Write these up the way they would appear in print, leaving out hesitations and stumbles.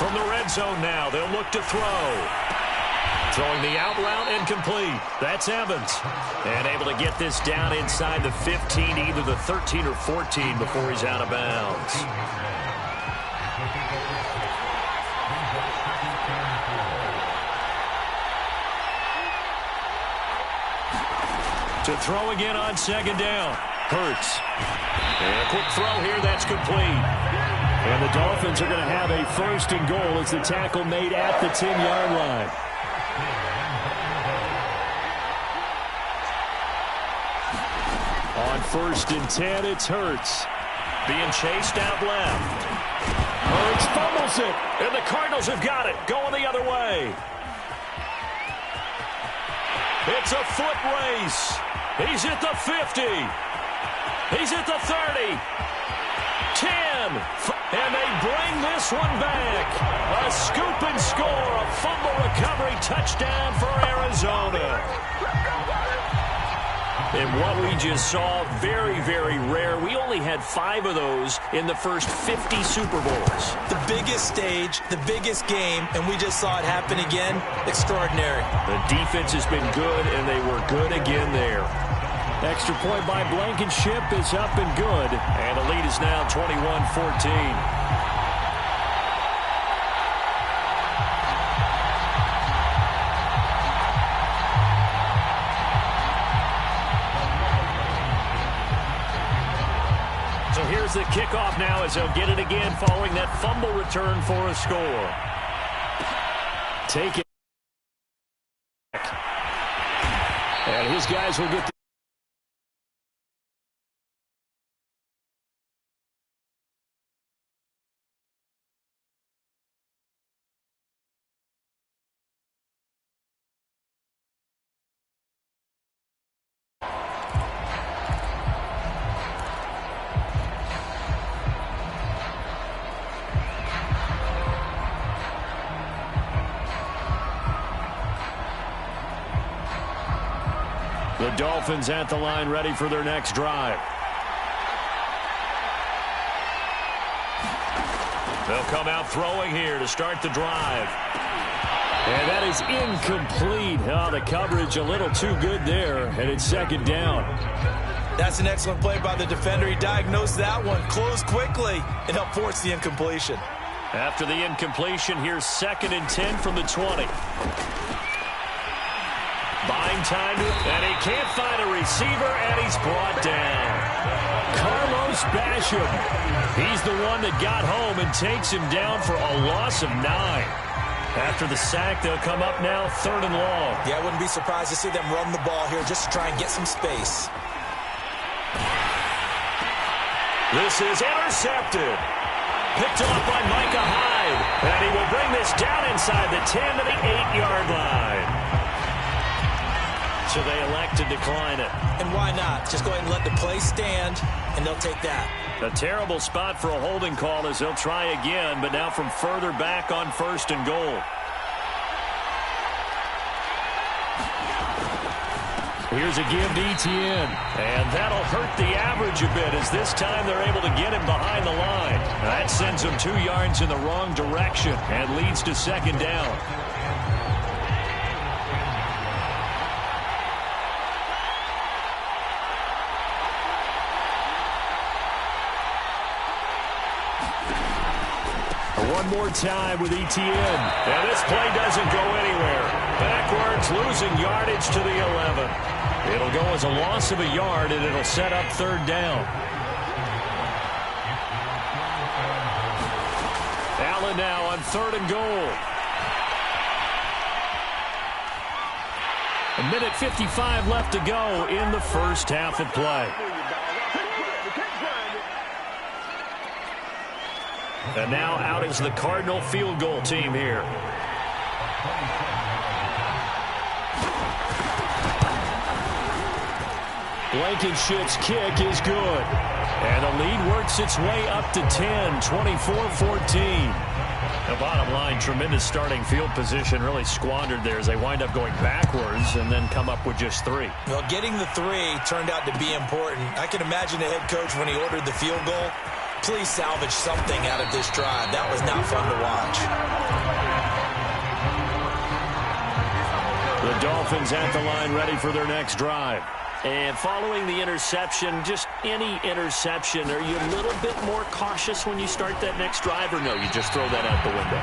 From the red zone now, they'll look to throw. Throwing the out route and complete. That's Evans. And able to get this down inside the 15, either the 13 or 14 before he's out of bounds. To throw again on second down. Hurts. And a quick throw here, that's complete. And the Dolphins are going to have a first and goal as the tackle made at the 10-yard line. On first and 10, it's Hurts. Being chased out left. Hurts fumbles it. And the Cardinals have got it. Going the other way. It's a foot race. He's at the 50. He's at the 30. 10. And they bring this one back. A scoop and score. A fumble recovery touchdown for Arizona. And what we just saw, very, very rare. We only had 5 of those in the first 50 Super Bowls. The biggest stage, the biggest game, and we just saw it happen again. Extraordinary. The defense has been good, and they were good again there. Extra point by Blankenship is up and good. And the lead is now 21-14. Here's the kickoff now as they'll get it again following that fumble return for a score. Take it. And his guys will get the The Dolphins at the line, ready for their next drive. They'll come out throwing here to start the drive. And that is incomplete. Oh, the coverage a little too good there, and it's second down. That's an excellent play by the defender. He diagnosed that one, closed quickly, and helped force the incompletion. After the incompletion, here's second and 10 from the 20. Buying time, and he can't find a receiver, and he's brought down. Carlos Basham. He's the one that got home and takes him down for a loss of 9. After the sack, they'll come up now third and long. Yeah, I wouldn't be surprised to see them run the ball here just to try and get some space. This is intercepted. Picked off by Micah Hyde. And he will bring this down inside the 10 to the 8-yard line. So they elect to decline it. And why not? Just go ahead and let the play stand, and they'll take that. A terrible spot for a holding call as they'll try again, but now from further back on first and goal. Here's a give to Etienne. And that'll hurt the average a bit as this time they're able to get him behind the line. That sends him 2 yards in the wrong direction and leads to second down. One more time with Etienne. And this play doesn't go anywhere. Backwards, losing yardage to the 11. It'll go as a loss of a yard, and it'll set up third down. Allen now on third and goal. 1:55 left to go in the first half of play. And now out is the Cardinal field goal team here. Blankenship's kick is good. And the lead works its way up to 10, 24-14. The bottom line, tremendous starting field position, really squandered there as they wind up going backwards and then come up with just 3. Well, getting the 3 turned out to be important. I can imagine the head coach when he ordered the field goal. Please salvage something out of this drive. That was not fun to watch. Dolphins at the line ready for their next drive. And following the interception, just any interception, are you a little bit more cautious when you start that next drive, or no, you just throw that out the window?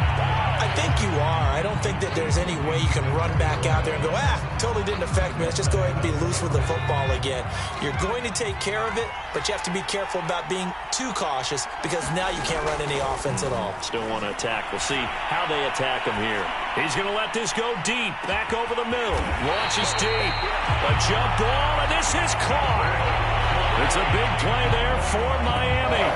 I think you are. I don't think that there's any way you can run back out there and go, totally didn't affect me. Let's just go ahead and be loose with the football again. You're going to take care of it, but you have to be careful about being too cautious because now you can't run any offense at all. Still want to attack. We'll see how they attack him here. He's going to let this go deep, back over the middle. Launches deep. A jump ball, and this is caught. It's a big play there for Miami.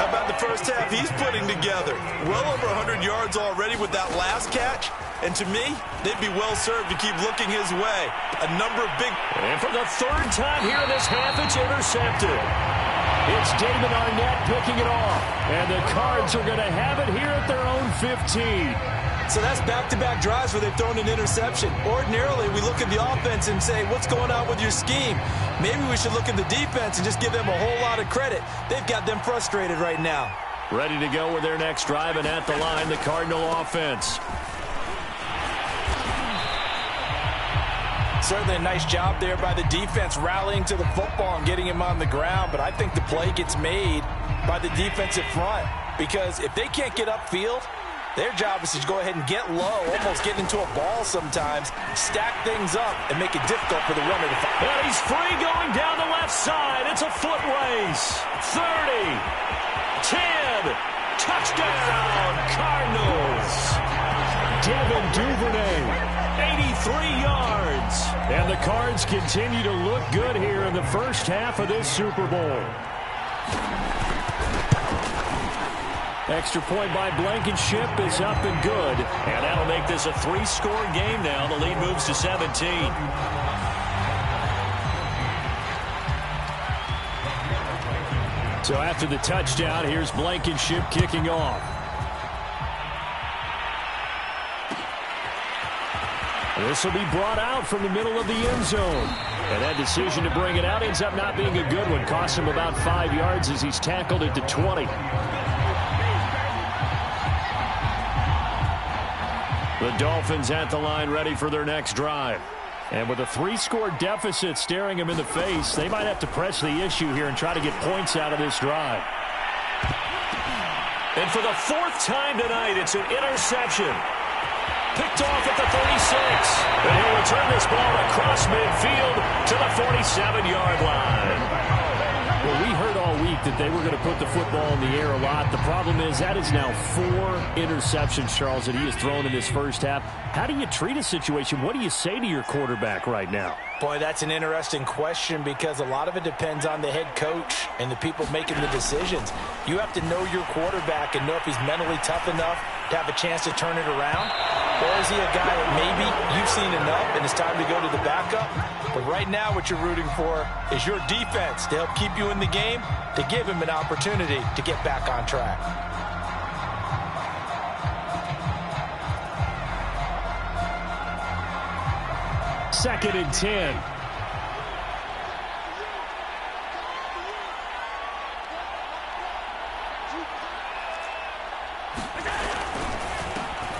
How about the first half he's putting together? Well over 100 yards already with that last catch. And to me, they'd be well served to keep looking his way. A number of big... And for the third time here in this half, it's intercepted. It's David Arnett picking it off. And the Cards are going to have it here at their own 15. So that's back-to-back drives where they've thrown an interception. Ordinarily, we look at the offense and say, what's going on with your scheme? Maybe we should look at the defense and just give them a whole lot of credit. They've got them frustrated right now. Ready to go with their next drive, and at the line, the Cardinal offense. Certainly a nice job there by the defense rallying to the football and getting him on the ground, but I think the play gets made by the defensive front because if they can't get upfield, their job is to go ahead and get low, almost get into a ball sometimes, stack things up, and make it difficult for the runner to find. And he's free going down the left side. It's a foot race. 30, 10, touchdown, Cardinals. Devin Duvernay, 83 yards. And the Cards continue to look good here in the first half of this Super Bowl. Extra point by Blankenship is up and good. And that'll make this a 3-score game now. The lead moves to 17. So after the touchdown, here's Blankenship kicking off. This will be brought out from the middle of the end zone. And that decision to bring it out ends up not being a good one. Costs him about 5 yards as he's tackled at the 20. The Dolphins at the line ready for their next drive. And with a 3-score deficit staring them in the face, they might have to press the issue here and try to get points out of this drive. And for the 4th time tonight, it's an interception. Picked off at the 36. And he'll return this ball across midfield to the 47-yard line. Well, we heard all week that they were going to put the football in the air a lot. The problem is that is now 4 interceptions, Charles, that he has thrown in this first half. How do you treat a situation? What do you say to your quarterback right now? Boy, that's an interesting question because a lot of it depends on the head coach and the people making the decisions. You have to know your quarterback and know if he's mentally tough enough to have a chance to turn it around. Or is he a guy that maybe you've seen enough and it's time to go to the backup? But right now what you're rooting for is your defense to help keep you in the game, to give him an opportunity to get back on track. Second and 10.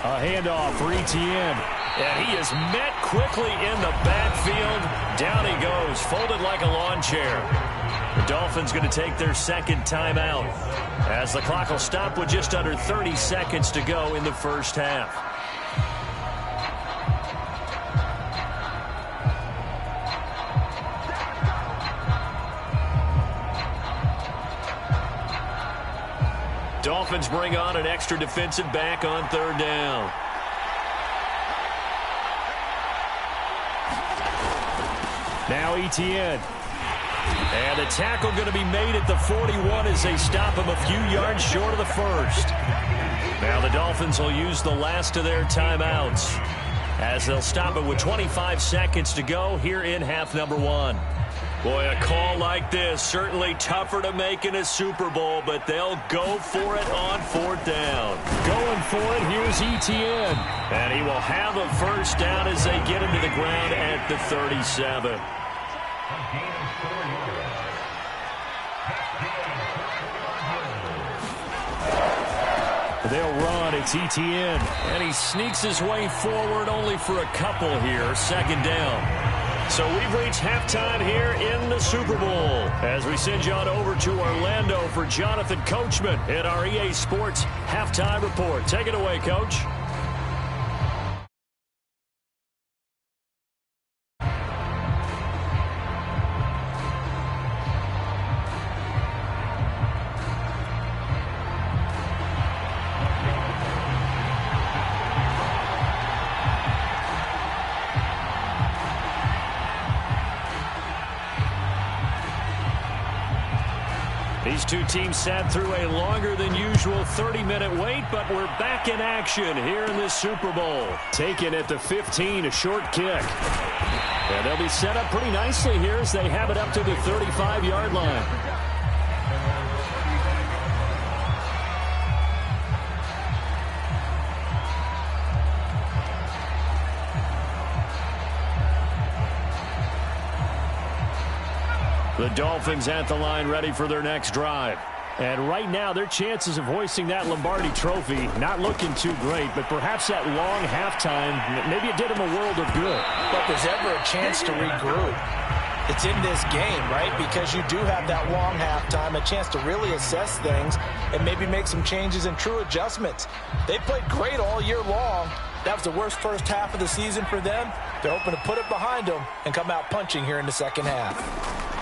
A handoff for Etienne. And he is met quickly in the backfield. Down he goes, folded like a lawn chair. The Dolphins going to take their second timeout as the clock will stop with just under 30 seconds to go in the first half. Dolphins bring on an extra defensive back on 3rd down. Now Etienne. And the tackle going to be made at the 41 as they stop him a few yards short of the first. Now the Dolphins will use the last of their timeouts as they'll stop it with 25 seconds to go here in half number 1. Boy, a call like this, certainly tougher to make in a Super Bowl, but they'll go for it on 4th down. Going for it, here's Etienne. And he will have a first down as they get him to the ground at the 37. They'll run. It's ETN. And he sneaks his way forward only for a couple here. Second down. So we've reached halftime here in the Super Bowl as we send you on over to Orlando for Jonathan Coachman in our EA Sports Halftime Report. Take it away, Coach. These two teams sat through a longer than usual 30-minute wait, but we're back in action here in this Super Bowl. Taken at the 15, a short kick. And they'll be set up pretty nicely here as they have it up to the 35-yard line. The Dolphins at the line ready for their next drive. And right now, their chances of hoisting that Lombardi trophy not looking too great, but perhaps that long halftime, maybe it did them a world of good. But there's ever a chance to regroup. It's in this game, right? Because you do have that long halftime, a chance to really assess things and maybe make some changes and true adjustments. They played great all year long. That was the worst first half of the season for them. They're hoping to put it behind them and come out punching here in the second half.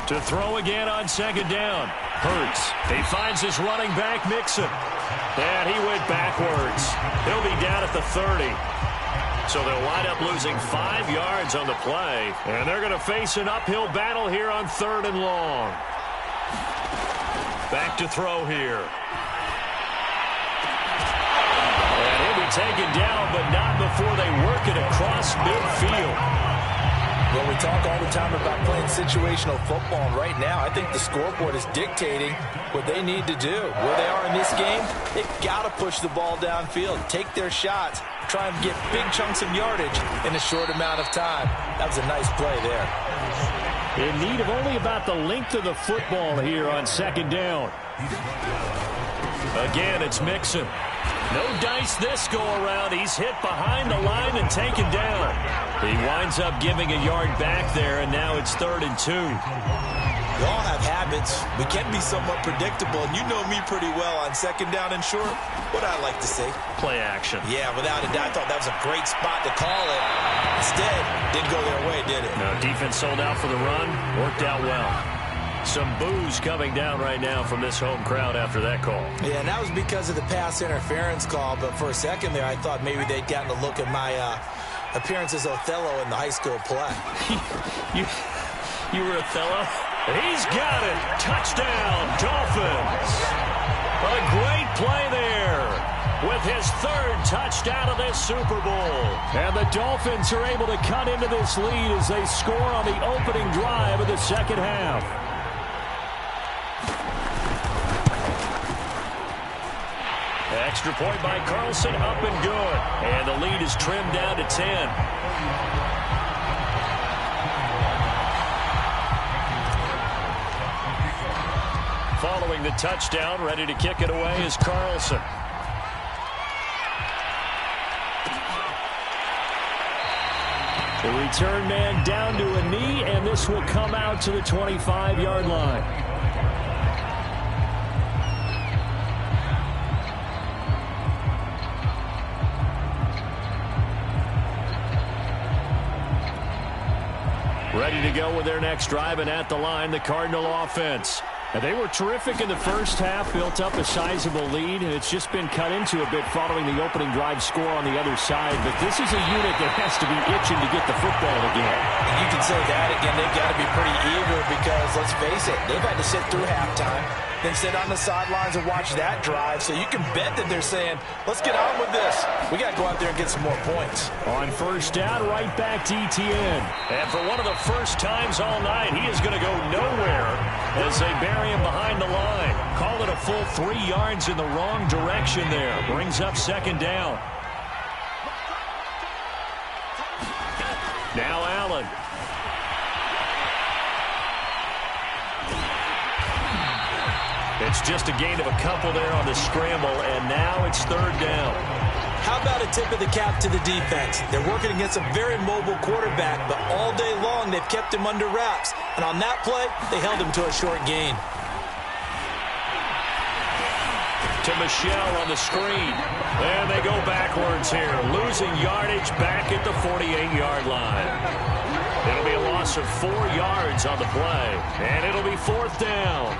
To throw again on second down. Hurts. He finds his running back, Mixon. And he went backwards. He'll be down at the 30. So they'll wind up losing 5 yards on the play. And they're going to face an uphill battle here on 3rd and long. Back to throw here. And he'll be taken down, but not before they work it across midfield. Well, we talk all the time about playing situational football, and right now I think the scoreboard is dictating what they need to do. Where they are in this game, they've got to push the ball downfield, take their shots, try and get big chunks of yardage in a short amount of time. That was a nice play there. In need of only about the length of the football here on second down. Again, it's Mixon. No dice this go-around. He's hit behind the line and taken down. He winds up giving a yard back there, and now it's 3rd and 2. We all have habits. We can be somewhat predictable, and you know me pretty well on second down and short. What I like to say? Play action. Yeah, without a doubt. I thought that was a great spot to call it. Instead, didn't go their way, did it? No, defense sold out for the run. Worked out well. Some boos coming down right now from this home crowd after that call. Yeah, and that was because of the pass interference call, but for a second there, I thought maybe they'd gotten a look at my appearance as Othello in the high school play. You were Othello? He's got it. Touchdown, Dolphins. A great play there with his 3rd touchdown of this Super Bowl. And the Dolphins are able to cut into this lead as they score on the opening drive of the second half. Extra point by Carlson, up and good. And the lead is trimmed down to 10. Following the touchdown, ready to kick it away is Carlson. The return man down to a knee, and this will come out to the 25-yard line. Ready to go with their next drive, and at the line, the Cardinal offense. And they were terrific in the first half, built up a sizable lead, and it's just been cut into a bit following the opening drive score on the other side. But this is a unit that has to be itching to get the football again. And you can say that again. They've got to be pretty eager because, let's face it, they've had to sit through halftime, then sit on the sidelines and watch that drive. So you can bet that they're saying, let's get on with this. We got to go out there and get some more points. On first down, right back to ETN. And for one of the first times all night, he is going to go nowhere as they bury him behind the line. Call it a full 3 yards in the wrong direction there. Brings up second down. Now Allen. It's just a gain of a couple there on the scramble, and now it's third down. How about a tip of the cap to the defense? They're working against a very mobile quarterback, but all day long they've kept him under wraps. And on that play, they held him to a short gain. To Michelle on the screen. And they go backwards here, losing yardage back at the 48-yard line. It'll be a loss of 4 yards on the play, and it'll be fourth down.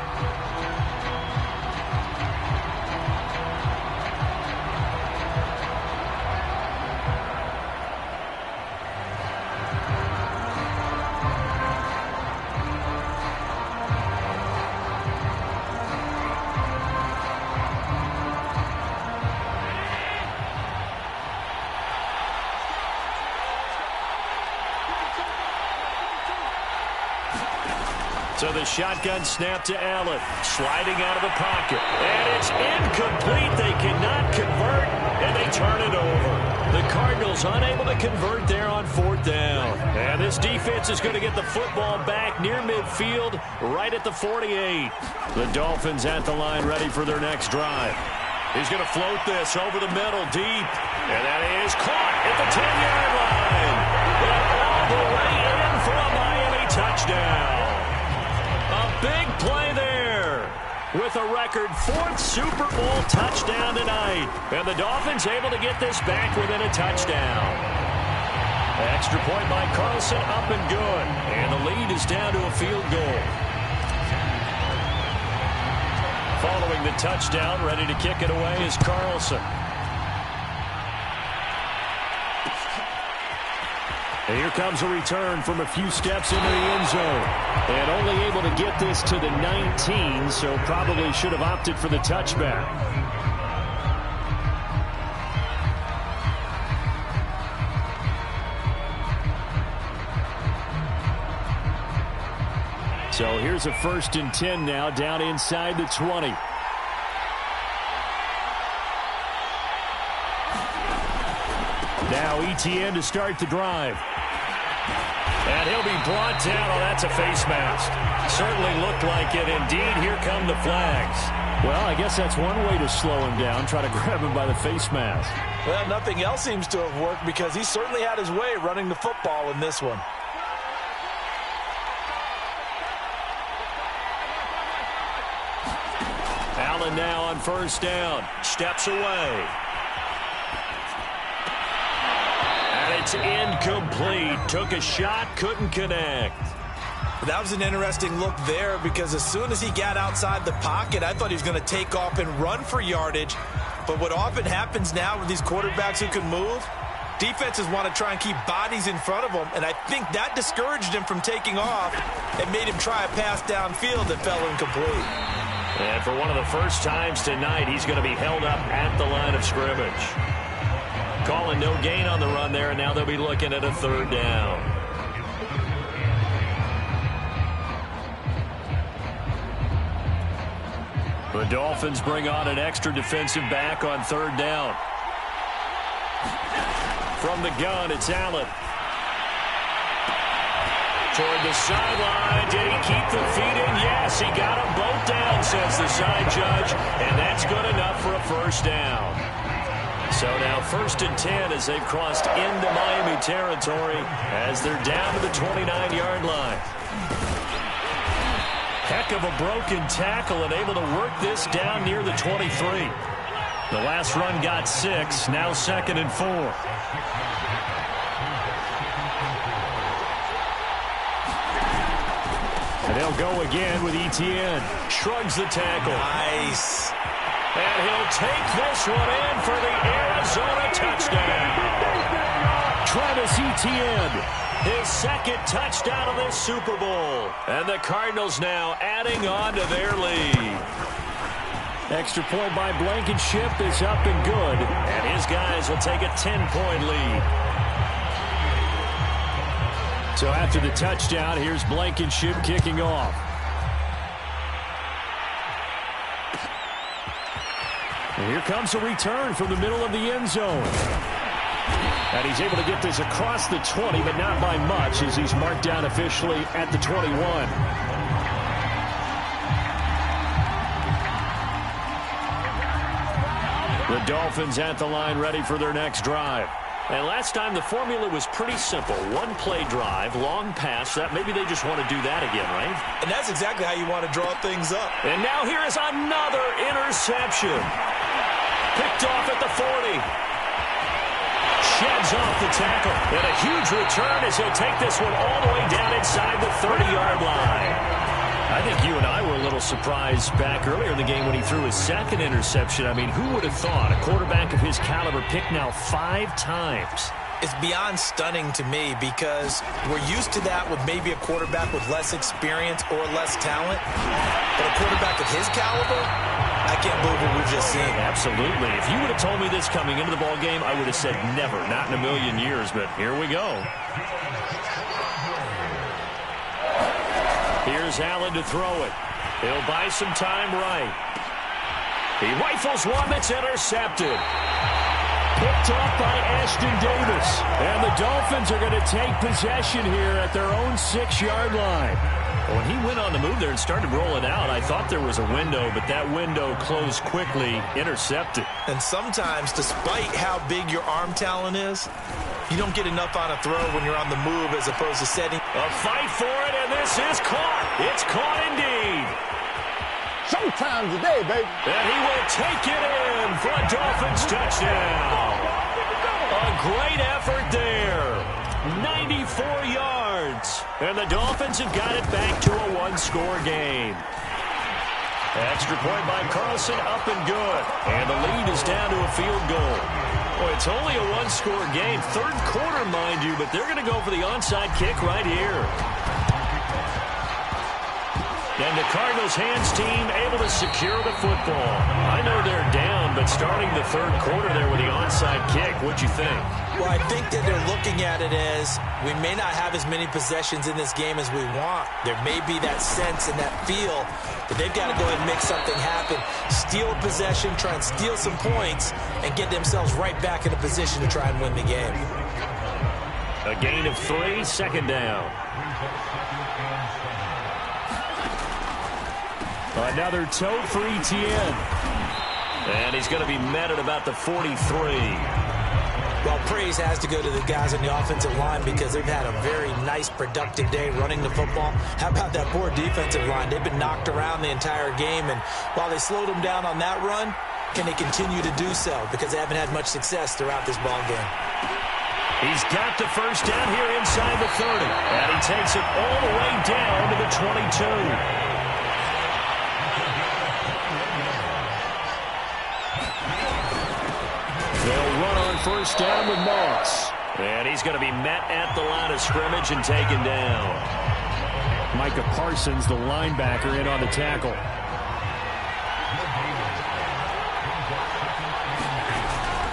So the shotgun snap to Allen, sliding out of the pocket. And it's incomplete. They cannot convert, and they turn it over. The Cardinals unable to convert there on fourth down. And this defense is going to get the football back near midfield, right at the 48. The Dolphins at the line, ready for their next drive. He's going to float this over the middle, deep. And that is caught at the 10-yard line. And all the way in for a Miami touchdown. Big play there with a record 4th Super Bowl touchdown tonight. And the Dolphins able to get this back within a touchdown. Extra point by Carlson, up and good. And the lead is down to a field goal. Following the touchdown, ready to kick it away is Carlson. And here comes a return from a few steps into the end zone. And only able to get this to the 19, so probably should have opted for the touchback. So here's a 1st and 10 now, down inside the 20. Now ETN to start the drive. And he'll be brought down. Oh, that's a face mask. Certainly looked like it. Indeed, here come the flags. Well, I guess that's one way to slow him down, try to grab him by the face mask. Well, nothing else seems to have worked because he certainly had his way running the football in this one. Allen now on 1st down. Steps away. It's incomplete. Took a shot, couldn't connect. That was an interesting look there because as soon as he got outside the pocket, I thought he was going to take off and run for yardage. But what often happens now with these quarterbacks who can move, defenses want to try and keep bodies in front of them, and I think that discouraged him from taking off and made him try a pass downfield that fell incomplete. And for one of the first times tonight, he's going to be held up at the line of scrimmage. Calling no gain on the run there, and now they'll be looking at a 3rd down. The Dolphins bring on an extra defensive back on 3rd down. From the gun, it's Allen. Toward the sideline. Did he keep the feet in? Yes, he got them both down, says the side judge, and that's good enough for a 1st down. So now 1st and 10 as they've crossed into Miami territory as they're down to the 29-yard line. Heck of a broken tackle and able to work this down near the 23. The last run got 6, now 2nd and 4. And they'll go again with ETN. Shrugs the tackle. Nice. And he'll take this one in for the Arizona touchdown. Travis Etienne, his 2nd touchdown of this Super Bowl. And the Cardinals now adding on to their lead. Extra point by Blankenship is up and good. And his guys will take a 10-point lead. So after the touchdown, here's Blankenship kicking off. And here comes a return from the middle of the end zone. And he's able to get this across the 20, but not by much as he's marked down officially at the 21. Dolphins at the line ready for their next drive. And last time the formula was pretty simple. One play drive, long pass. That maybe they just want to do that again, right? And that's exactly how you want to draw things up. And now here is another interception. Picked off at the 40. Sheds off the tackle. And a huge return as he'll take this one all the way down inside the 30-yard line. I think you and I were a little surprised back earlier in the game when he threw his second interception. I mean, who would have thought a quarterback of his caliber picked now 5 times? It's beyond stunning to me because we're used to that with maybe a quarterback with less experience or less talent. But a quarterback of his caliber, I can't believe what we've just seen. Absolutely. If you would have told me this coming into the ball game, I would have said never, not in a million years. But here we go. Here's Allen to throw it. He'll buy some time right. He rifles one that's intercepted. Picked off by Ashton Davis. And the Dolphins are going to take possession here at their own 6-yard line. When he went on the move there and started rolling out, I thought there was a window, but that window closed quickly, intercepted. And sometimes, despite how big your arm talent is, you don't get enough on a throw when you're on the move as opposed to setting. A fight for it, and this is caught. It's caught indeed. Showtime today, baby. And he will take it in for a Dolphins touchdown. A great effort there. 94 yards. And the Dolphins have got it back to a 1-score game. Extra point by Carlson, up and good. And the lead is down to a field goal. Well, it's only a 1-score game. Third quarter, mind you, but they're going to go for the onside kick right here. And the Cardinals' hands team able to secure the football. I know they're down, but starting the third quarter there with the onside kick, what'd you think? Well, I think that they're looking at it as we may not have as many possessions in this game as we want. There may be that sense and that feel that they've got to go ahead and make something happen. Steal a possession, try and steal some points, and get themselves right back in a position to try and win the game. A gain of 3, second down. Another tote for Etienne. And he's going to be met at about the 43. Well, praise has to go to the guys on the offensive line because they've had a very nice, productive day running the football. How about that poor defensive line? They've been knocked around the entire game, and while they slowed them down on that run, can they continue to do so? Because they haven't had much success throughout this ball game. He's got the first down here inside the 30. And he takes it all the way down to the 22. They'll run on first down with Moss. And he's going to be met at the line of scrimmage and taken down. Micah Parsons, the linebacker, in on the tackle.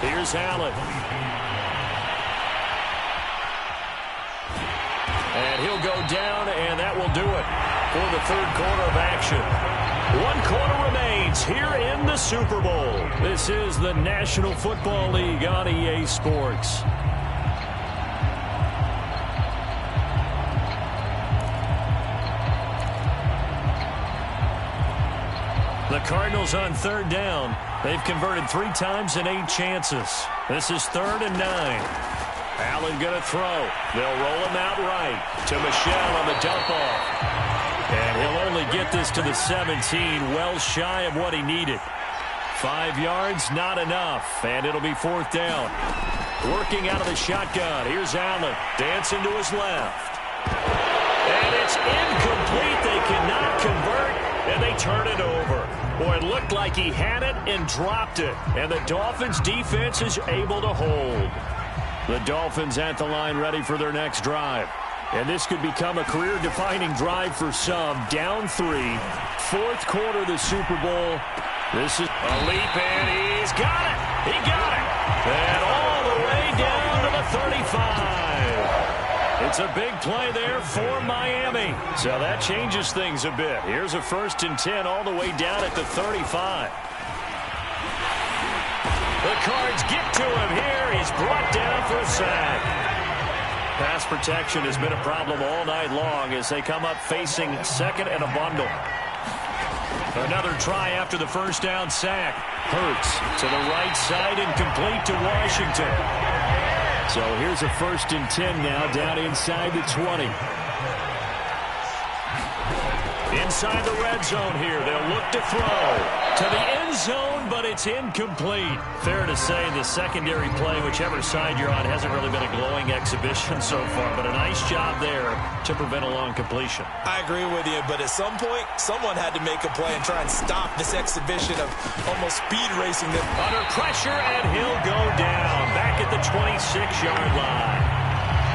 Here's Allen. And he'll go down, and that will do it for the third quarter of action. 1 quarter remains here in the Super Bowl. This is the National Football League on EA Sports. The Cardinals on third down. They've converted 3 times in 8 chances. This is 3rd and 9. Allen going to throw. They'll roll him out right to Michel on the dump off. And he'll only get this to the 17, well shy of what he needed. 5 yards, not enough, and it'll be 4th down. Working out of the shotgun. Here's Allen, dancing to his left. And it's incomplete. They cannot convert, and they turn it over. Boy, it looked like he had it and dropped it, and the Dolphins' defense is able to hold. The Dolphins at the line ready for their next drive. And this could become a career-defining drive for some. Down 3. 4th quarter of the Super Bowl. This is a leap, and he's got it. He got it. And all the way down to the 35. It's a big play there for Miami. So that changes things a bit. Here's a 1st and 10 all the way down at the 35. The Cards get to him here. He's brought down for a sack. Pass protection has been a problem all night long as they come up facing 2nd and a bundle. Another try after the first down sack. Hurts to the right side and complete to Washington. So here's a 1st and 10 now down inside the 20. Inside the red zone here. They'll look to throw to the end zone, but it's incomplete. Fair to say the secondary play, whichever side you're on, hasn't really been a glowing exhibition so far, but a nice job there to prevent a long completion. I agree with you, but at some point, someone had to make a play and try and stop this exhibition of almost speed racing them. Under pressure, and he'll go down back at the 26-yard line.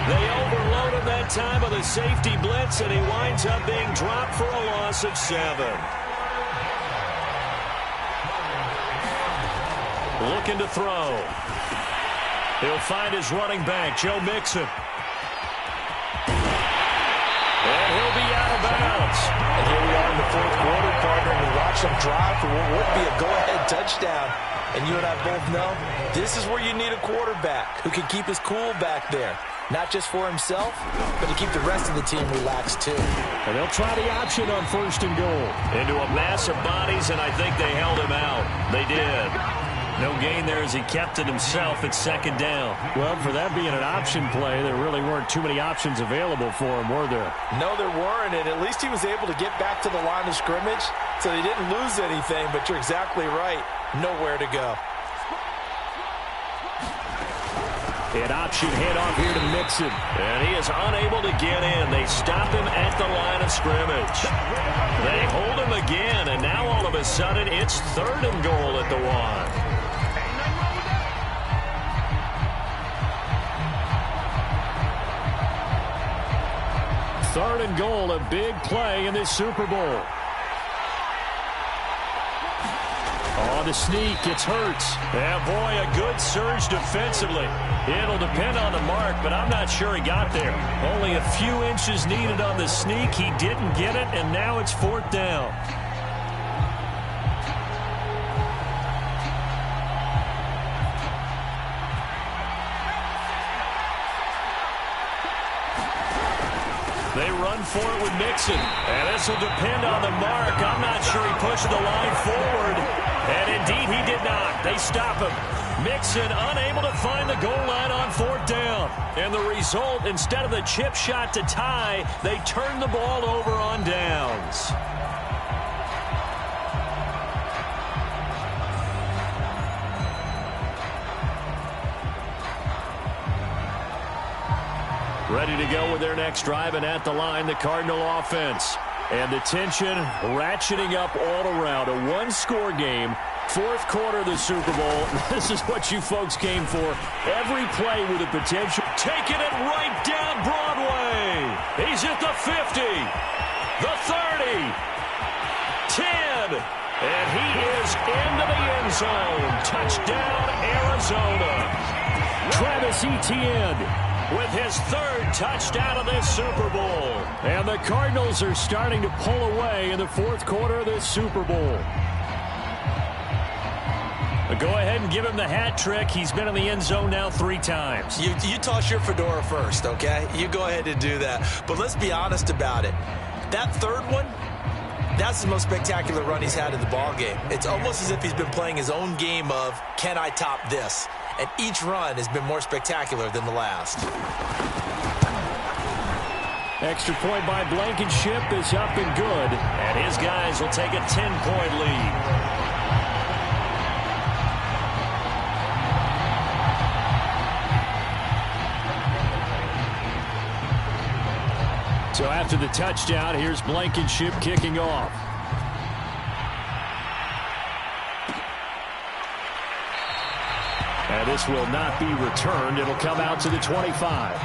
They overload him that time with a safety blitz, and he winds up being dropped for a loss of 7. Looking to throw. He'll find his running back, Joe Mixon. And he'll be out of bounds. And here we are in the 4th quarter, partner, and we watch them drive for what would be a go-ahead touchdown. And you and I both know this is where you need a quarterback who can keep his cool back there. Not just for himself, but to keep the rest of the team relaxed, too. And they'll try the option on 1st and goal. Into a mass of bodies, and I think they held him out. They did. No gain there as he kept it himself at 2nd down. Well, for that being an option play, there really weren't too many options available for him, were there? No, there weren't, and at least he was able to get back to the line of scrimmage, so he didn't lose anything, but you're exactly right. Nowhere to go. An option handoff here to Mixon. And he is unable to get in. They stop him at the line of scrimmage. They hold him again, and now all of a sudden it's 3rd and goal at the 1. 3rd and goal, a big play in this Super Bowl. On the sneak, it's Hurts. Yeah, boy, a good surge defensively. It'll depend on the mark, but I'm not sure he got there. Only a few inches needed on the sneak. He didn't get it, and now it's 4th down. They run for it with Mixon. And this will depend on the mark. I'm not sure he pushed the line forward. And indeed he did not. They stop him. Mixon unable to find the goal line on 4th down. And the result, instead of the chip shot to tie, they turn the ball over on downs. Ready to go with their next drive, and at the line, the Cardinal offense. And the tension ratcheting up all around. A one-score game, 4th quarter of the Super Bowl. This is what you folks came for. Every play with a potential. Taking it right down Broadway. He's at the 50, the 30, 10, and he is into the end zone. Touchdown, Arizona. Travis Etienne with his 3rd touchdown of this Super Bowl. And the Cardinals are starting to pull away in the 4th quarter of this Super Bowl. Go ahead and give him the hat trick. He's been in the end zone now 3 times. You toss your fedora first, okay? You go ahead and do that. But let's be honest about it. That 3rd one, that's the most spectacular run he's had in the ballgame. It's almost as if he's been playing his own game of, can I top this? And each run has been more spectacular than the last. Extra point by Blankenship is up and good. And his guys will take a 10-point lead. So after the touchdown, here's Blankenship kicking off. And this will not be returned. It'll come out to the 25.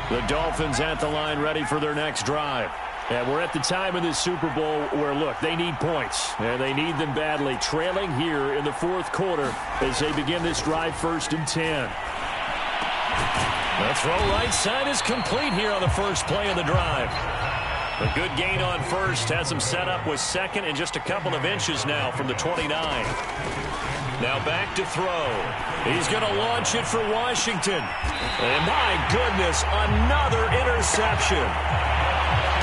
The Dolphins at the line ready for their next drive. And we're at the time of this Super Bowl where, look, they need points. And they need them badly. Trailing here in the 4th quarter as they begin this drive 1st and 10. The throw right side is complete here on the first play of the drive. A good gain on first has him set up with second and just a couple of inches now from the 29. Now back to throw. He's going to launch it for Washington. And my goodness, another interception.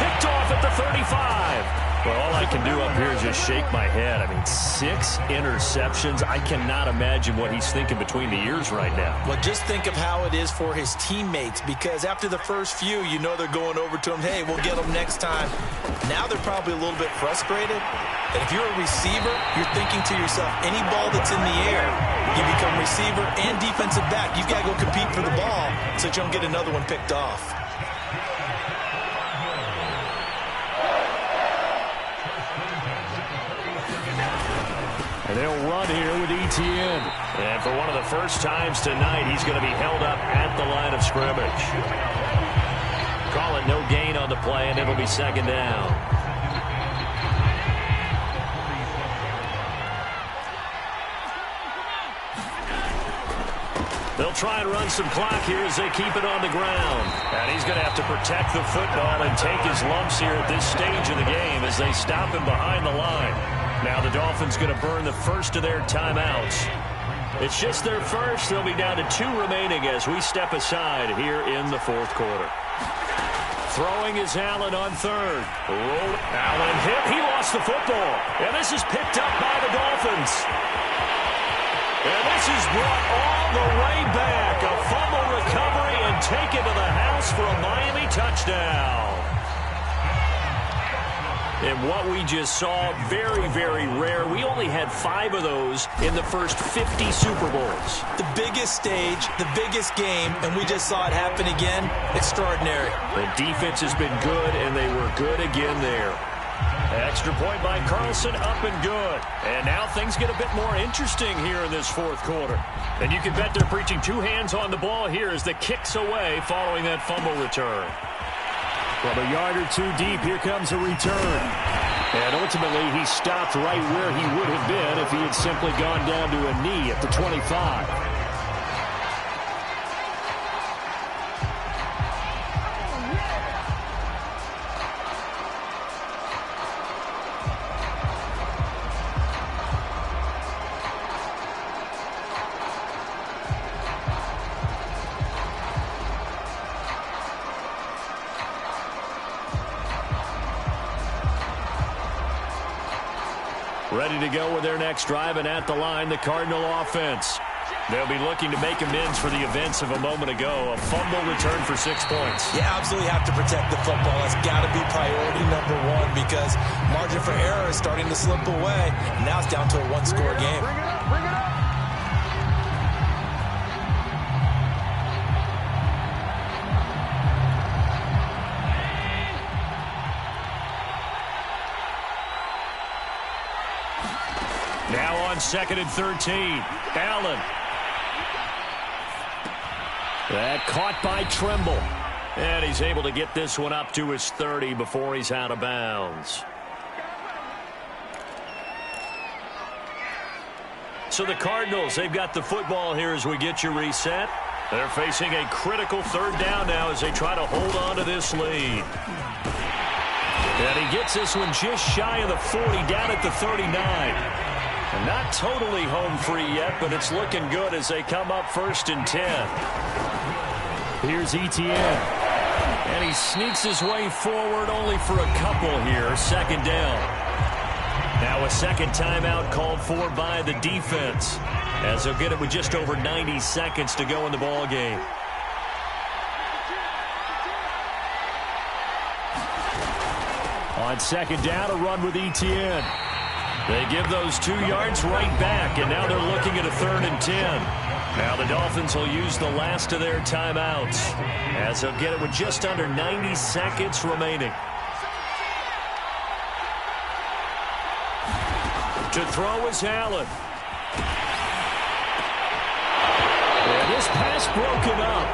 Picked off at the 35. Well, all I can do up here is just shake my head. I mean, 6 interceptions. I cannot imagine what he's thinking between the ears right now. Well, just think of how it is for his teammates, because after the first few, you know they're going over to him, hey, we'll get them next time. Now they're probably a little bit frustrated. And if you're a receiver, you're thinking to yourself, any ball that's in the air, you become receiver and defensive back. You've got to go compete for the ball so that you don't get another one picked off. And they'll run here with Etienne. And for one of the first times tonight, he's going to be held up at the line of scrimmage. Call it no gain on the play, and it'll be second down. They'll try and run some clock here as they keep it on the ground. And he's going to have to protect the football and take his lumps here at this stage of the game as they stop him behind the line. Now the Dolphins going to burn the first of their timeouts. It's just their first. They'll be down to 2 remaining as we step aside here in the fourth quarter. Throwing is Allen on third. Rolled. Allen hit. He lost the football. And this is picked up by the Dolphins. And this is brought all the way back. A fumble recovery and taken to the house for a Miami touchdown. And what we just saw, very, very rare. We only had 5 of those in the first 50 Super Bowls. The biggest stage, the biggest game, and we just saw it happen again. Extraordinary. The defense has been good, and they were good again there. Extra point by Carlson, up and good. And now things get a bit more interesting here in this fourth quarter. And you can bet they're preaching 2 hands on the ball here as the kick's away following that fumble return. From a yard or 2 deep, here comes a return. And ultimately, he stopped right where he would have been if he had simply gone down to a knee at the 25. Ready to go with their next drive, and at the line, the Cardinal offense. They'll be looking to make amends for the events of a moment ago. A fumble return for 6 points. You absolutely have to protect the football. That's got to be priority number 1 because margin for error is starting to slip away. Now it's down to a 1-score game. Bring it up, bring it up. Now on 2nd and 13. Allen. That caught by Tremble. And he's able to get this one up to his 30 before he's out of bounds. So the Cardinals, they've got the football here as we get you reset. They're facing a critical 3rd down now as they try to hold on to this lead. And he gets this one just shy of the 40, down at the 39. Not totally home free yet, but it's looking good as they come up 1st and 10. Here's Etienne. And he sneaks his way forward only for a couple here. 2nd down. Now a second timeout called for by the defense, as they'll get it with just over 90 seconds to go in the ball game. On 2nd down, a run with Etienne. They give those 2 yards right back, and now they're looking at a 3rd and 10. Now the Dolphins will use the last of their timeouts, as they'll get it with just under 90 seconds remaining. To throw is Allen. And this pass broken up.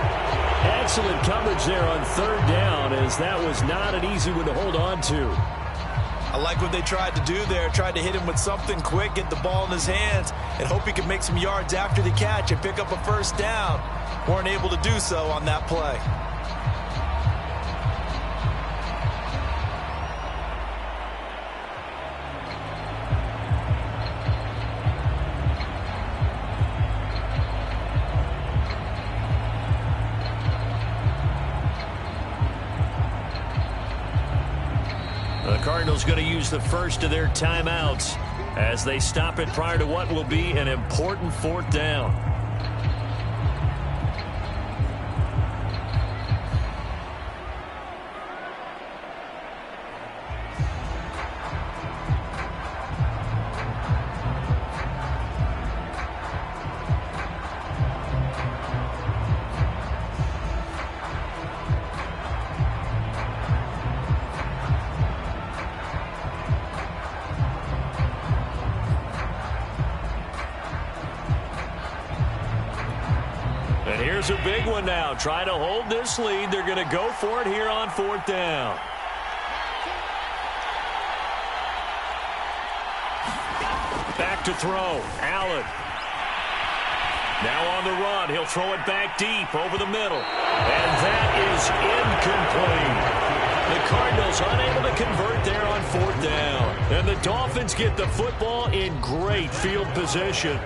Excellent coverage there on 3rd down, as that was not an easy one to hold on to. I like what they tried to do there. Tried to hit him with something quick, get the ball in his hands, and hope he could make some yards after the catch and pick up a first down. Weren't able to do so on that play. The Cardinals going to use the first of their timeouts as they stop it prior to what will be an important fourth down. And here's a big one now. Trying to hold this lead. They're going to go for it here on fourth down. Back to throw. Allen. Now on the run. He'll throw it back deep over the middle. And that is incomplete. The Cardinals unable to convert there on fourth down. And the Dolphins get the football in great field position.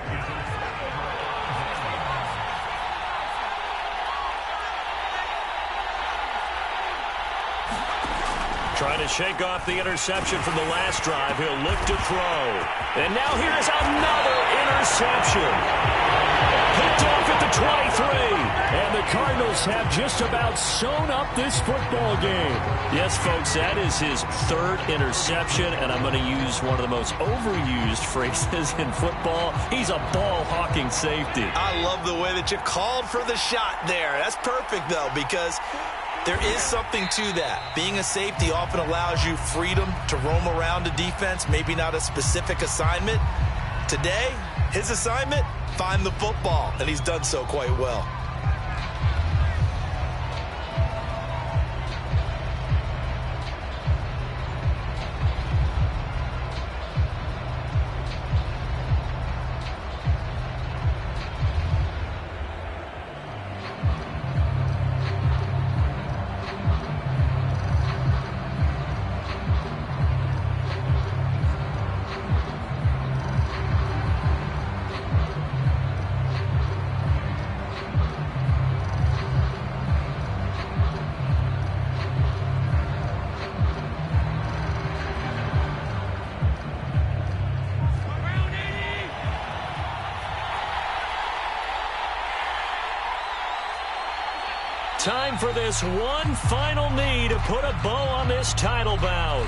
Trying to shake off the interception from the last drive. He'll look to throw. And now here's another interception. Picked off at the 23. And the Cardinals have just about sewn up this football game. Yes, folks, that is his third interception. And I'm going to use one of the most overused phrases in football. He's a ball-hawking safety. I love the way that you called for the shot there. That's perfect, though, because there is something to that. Being a safety often allows you freedom to roam around a defense, maybe not a specific assignment. Today, his assignment, find the football, and he's done so quite well. Time for this one final knee to put a bow on this title bout.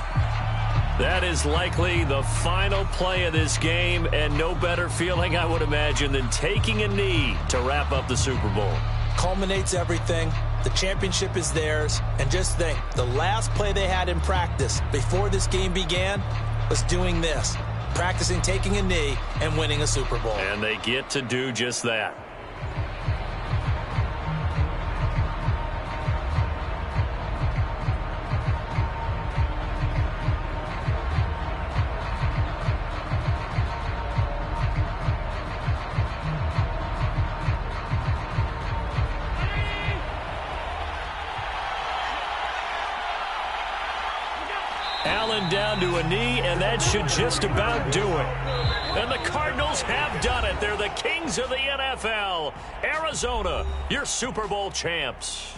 That is likely the final play of this game, and no better feeling, I would imagine, than taking a knee to wrap up the Super Bowl. Culminates everything. The championship is theirs. And just think, the last play they had in practice before this game began was doing this, practicing taking a knee and winning a Super Bowl. And they get to do just that. Allen down to a knee, and that should just about do it. And the Cardinals have done it. They're the kings of the NFL. Arizona, your Super Bowl champs.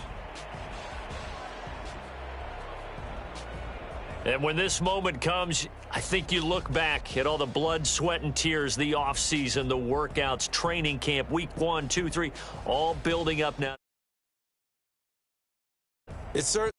And when this moment comes, I think you look back at all the blood, sweat, and tears, the offseason, the workouts, training camp, week 1, 2, 3, all building up now. It's certainly